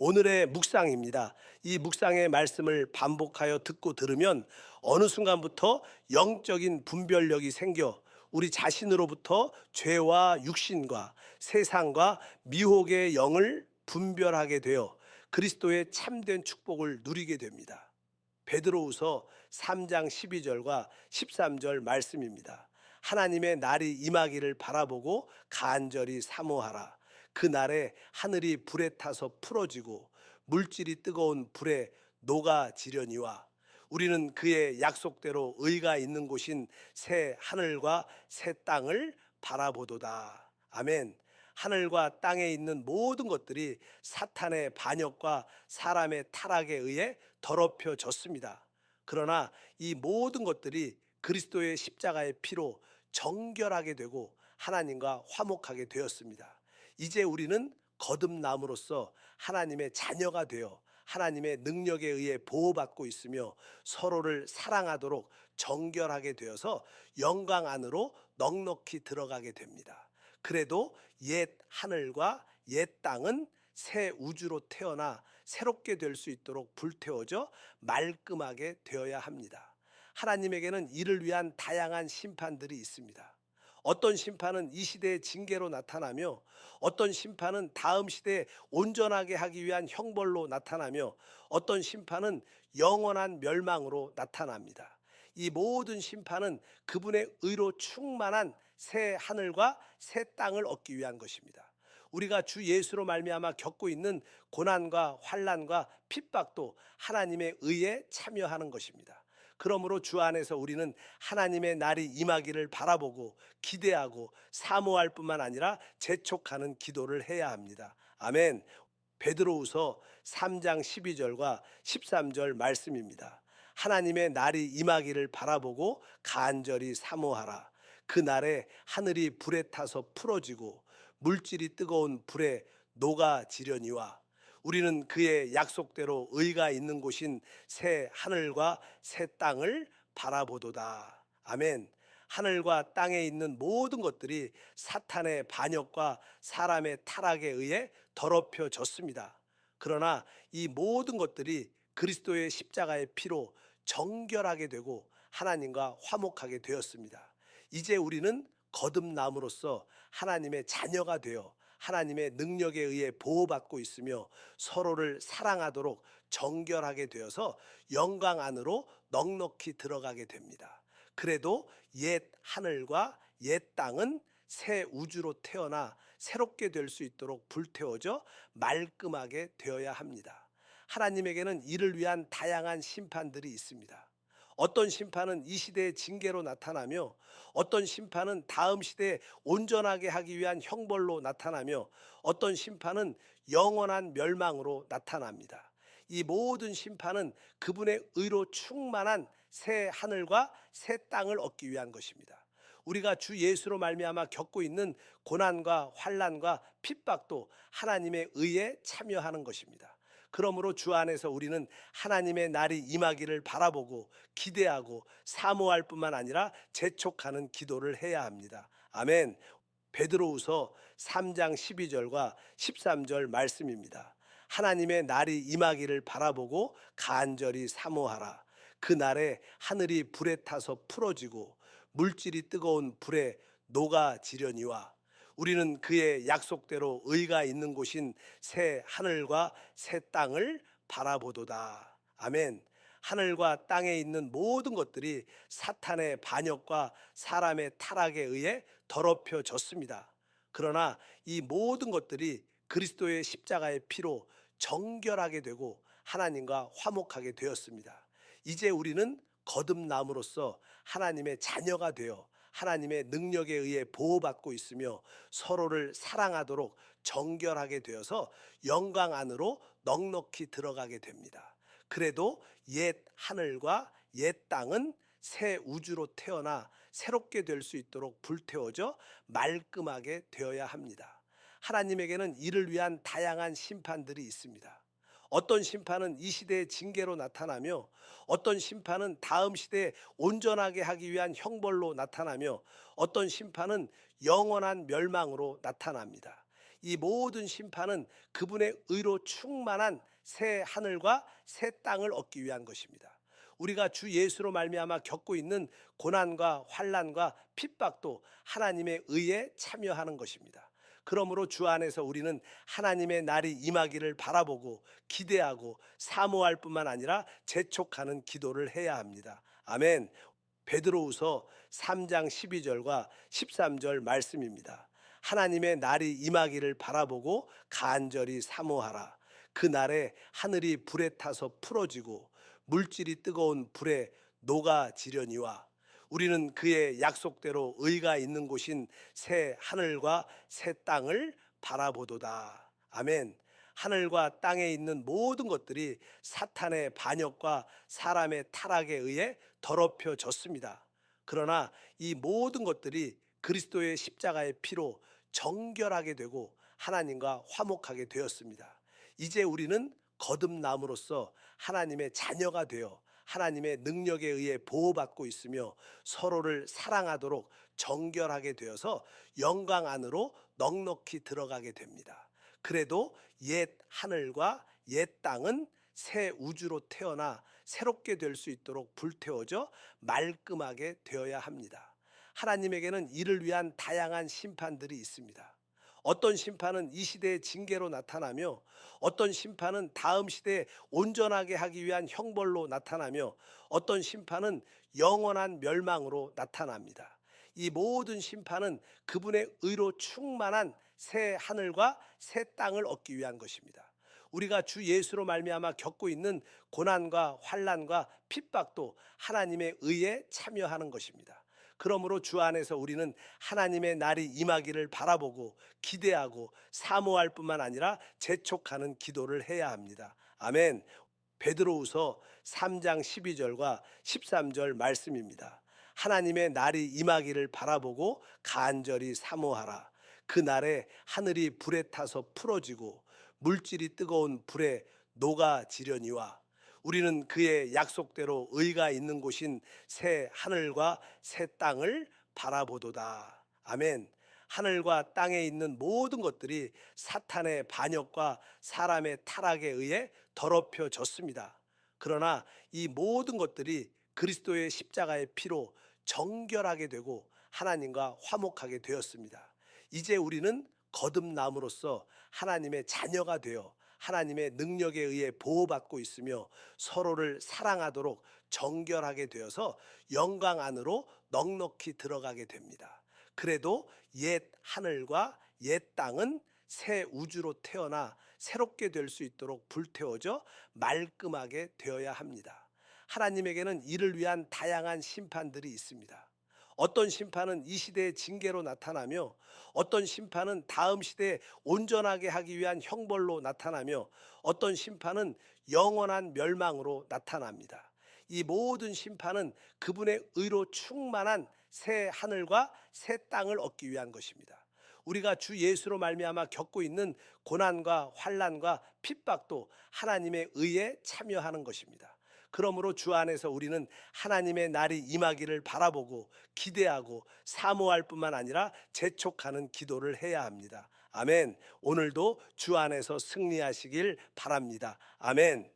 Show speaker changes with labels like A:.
A: 오늘의 묵상입니다. 이 묵상의 말씀을 반복하여 듣고 들으면 어느 순간부터 영적인 분별력이 생겨 우리 자신으로부터 죄와 육신과 세상과 미혹의 영을 분별하게 되어 그리스도의 참된 축복을 누리게 됩니다. 베드로후서 3장 12절과 13절 말씀입니다. 하나님의 날이 임하기를 바라보고 간절히 사모하라. 그 날에 하늘이 불에 타서 풀어지고 물질이 뜨거운 불에 녹아지려니와 우리는 그의 약속대로 의가 있는 곳인 새 하늘과 새 땅을 바라보도다. 아멘. 하늘과 땅에 있는 모든 것들이 사탄의 반역과 사람의 타락에 의해 더럽혀졌습니다. 그러나 이 모든 것들이 그리스도의 십자가의 피로 정결하게 되고 하나님과 화목하게 되었습니다. 이제 우리는 거듭남으로써 하나님의 자녀가 되어 하나님의 능력에 의해 보호받고 있으며 서로를 사랑하도록 정결하게 되어서 영광 안으로 넉넉히 들어가게 됩니다. 그래도 옛 하늘과 옛 땅은 새 우주로 태어나 새롭게 될 수 있도록 불태워져 말끔하게 되어야 합니다. 하나님에게는 이를 위한 다양한 심판들이 있습니다. 어떤 심판은 이 시대의 징계로 나타나며 어떤 심판은 다음 시대에 온전하게 하기 위한 형벌로 나타나며 어떤 심판은 영원한 멸망으로 나타납니다. 이 모든 심판은 그분의 의로 충만한 새 하늘과 새 땅을 얻기 위한 것입니다. 우리가 주 예수로 말미암아 겪고 있는 고난과 환난과 핍박도 하나님의 의에 참여하는 것입니다. 그러므로 주 안에서 우리는 하나님의 날이 임하기를 바라보고 기대하고 사모할 뿐만 아니라 재촉하는 기도를 해야 합니다. 아멘. 베드로후서 3장 12절과 13절 말씀입니다. 하나님의 날이 임하기를 바라보고 간절히 사모하라. 그 날에 하늘이 불에 타서 풀어지고 물질이 뜨거운 불에 녹아지려니와 우리는 그의 약속대로 의가 있는 곳인 새 하늘과 새 땅을 바라보도다. 아멘. 하늘과 땅에 있는 모든 것들이 사탄의 반역과 사람의 타락에 의해 더럽혀졌습니다. 그러나 이 모든 것들이 그리스도의 십자가의 피로 정결하게 되고 하나님과 화목하게 되었습니다. 이제 우리는 거듭남으로써 하나님의 자녀가 되어 하나님의 능력에 의해 보호받고 있으며 서로를 사랑하도록 정결하게 되어서 영광 안으로 넉넉히 들어가게 됩니다. 그래도 옛 하늘과 옛 땅은 새 우주로 태어나 새롭게 될 수 있도록 불태워져 말끔하게 되어야 합니다. 하나님에게는 이를 위한 다양한 심판들이 있습니다. 어떤 심판은 이 시대의 징계로 나타나며 어떤 심판은 다음 시대에 온전하게 하기 위한 형벌로 나타나며 어떤 심판은 영원한 멸망으로 나타납니다. 이 모든 심판은 그분의 의로 충만한 새 하늘과 새 땅을 얻기 위한 것입니다. 우리가 주 예수로 말미암아 겪고 있는 고난과 환난과 핍박도 하나님의 의에 참여하는 것입니다. 그러므로 주 안에서 우리는 하나님의 날이 임하기를 바라보고 기대하고 사모할 뿐만 아니라 재촉하는 기도를 해야 합니다. 아멘. 베드로후서 3장 12절과 13절 말씀입니다. 하나님의 날이 임하기를 바라보고 간절히 사모하라. 그 날에 하늘이 불에 타서 풀어지고 물질이 뜨거운 불에 녹아지려니와 우리는 그의 약속대로 의가 있는 곳인 새 하늘과 새 땅을 바라보도다. 아멘. 하늘과 땅에 있는 모든 것들이 사탄의 반역과 사람의 타락에 의해 더럽혀졌습니다. 그러나 이 모든 것들이 그리스도의 십자가의 피로 정결하게 되고 하나님과 화목하게 되었습니다. 이제 우리는 거듭남으로써 하나님의 자녀가 되어 하나님의 능력에 의해 보호받고 있으며 서로를 사랑하도록 정결하게 되어서 영광 안으로 넉넉히 들어가게 됩니다. 그래도 옛 하늘과 옛 땅은 새 우주로 태어나 새롭게 될 수 있도록 불태워져 말끔하게 되어야 합니다. 하나님에게는 이를 위한 다양한 심판들이 있습니다. 어떤 심판은 이 시대의 징계로 나타나며 어떤 심판은 다음 시대에 온전하게 하기 위한 형벌로 나타나며 어떤 심판은 영원한 멸망으로 나타납니다. 이 모든 심판은 그분의 의로 충만한 새 하늘과 새 땅을 얻기 위한 것입니다. 우리가 주 예수로 말미암아 겪고 있는 고난과 환난과 핍박도 하나님의 의에 참여하는 것입니다. 그러므로 주 안에서 우리는 하나님의 날이 임하기를 바라보고 기대하고 사모할 뿐만 아니라 재촉하는 기도를 해야 합니다. 아멘. 베드로후서 3장 12절과 13절 말씀입니다. 하나님의 날이 임하기를 바라보고 간절히 사모하라. 그 날에 하늘이 불에 타서 풀어지고 물질이 뜨거운 불에 녹아지려니와 우리는 그의 약속대로 의가 있는 곳인 새 하늘과 새 땅을 바라보도다. 아멘. 하늘과 땅에 있는 모든 것들이 사탄의 반역과 사람의 타락에 의해 더럽혀졌습니다. 그러나 이 모든 것들이 그리스도의 십자가의 피로 정결하게 되고 하나님과 화목하게 되었습니다. 이제 우리는 거듭남으로써 하나님의 자녀가 되어 하나님의 능력에 의해 보호받고 있으며 서로를 사랑하도록 정결하게 되어서 영광 안으로 넉넉히 들어가게 됩니다. 그래도 옛 하늘과 옛 땅은 새 우주로 태어나 새롭게 될 수 있도록 불태워져 말끔하게 되어야 합니다. 하나님에게는 이를 위한 다양한 심판들이 있습니다. 어떤 심판은 이 시대의 징계로 나타나며 어떤 심판은 다음 시대에 온전하게 하기 위한 형벌로 나타나며 어떤 심판은 영원한 멸망으로 나타납니다. 이 모든 심판은 그분의 의로 충만한 새 하늘과 새 땅을 얻기 위한 것입니다. 우리가 주 예수로 말미암아 겪고 있는 고난과 환난과 핍박도 하나님의 의에 참여하는 것입니다. 그러므로 주 안에서 우리는 하나님의 날이 임하기를 바라보고 기대하고 사모할 뿐만 아니라 재촉하는 기도를 해야 합니다. 아멘. 베드로후서 3장 12절과 13절 말씀입니다. 하나님의 날이 임하기를 바라보고 간절히 사모하라. 그 날에 하늘이 불에 타서 풀어지고 물질이 뜨거운 불에 녹아지려니와 우리는 그의 약속대로 의가 있는 곳인 새 하늘과 새 땅을 바라보도다. 아멘. 하늘과 땅에 있는 모든 것들이 사탄의 반역과 사람의 타락에 의해 더럽혀졌습니다. 그러나 이 모든 것들이 그리스도의 십자가의 피로 정결하게 되고 하나님과 화목하게 되었습니다. 이제 우리는 거듭남으로써 하나님의 자녀가 되어 하나님의 능력에 의해 보호받고 있으며 서로를 사랑하도록 정결하게 되어서 영광 안으로 넉넉히 들어가게 됩니다. 그래도 옛 하늘과 옛 땅은 새 우주로 태어나 새롭게 될 수 있도록 불태워져 말끔하게 되어야 합니다. 하나님에게는 이를 위한 다양한 심판들이 있습니다. 어떤 심판은 이 시대의 징계로 나타나며 어떤 심판은 다음 시대에 온전하게 하기 위한 형벌로 나타나며 어떤 심판은 영원한 멸망으로 나타납니다. 이 모든 심판은 그분의 의로 충만한 새 하늘과 새 땅을 얻기 위한 것입니다. 우리가 주 예수로 말미암아 겪고 있는 고난과 환난과 핍박도 하나님의 의에 참여하는 것입니다. 그러므로 주 안에서 우리는 하나님의 날이 임하기를 바라보고 기대하고 사모할 뿐만 아니라 재촉하는 기도를 해야 합니다. 아멘. 오늘도 주 안에서 승리하시길 바랍니다. 아멘.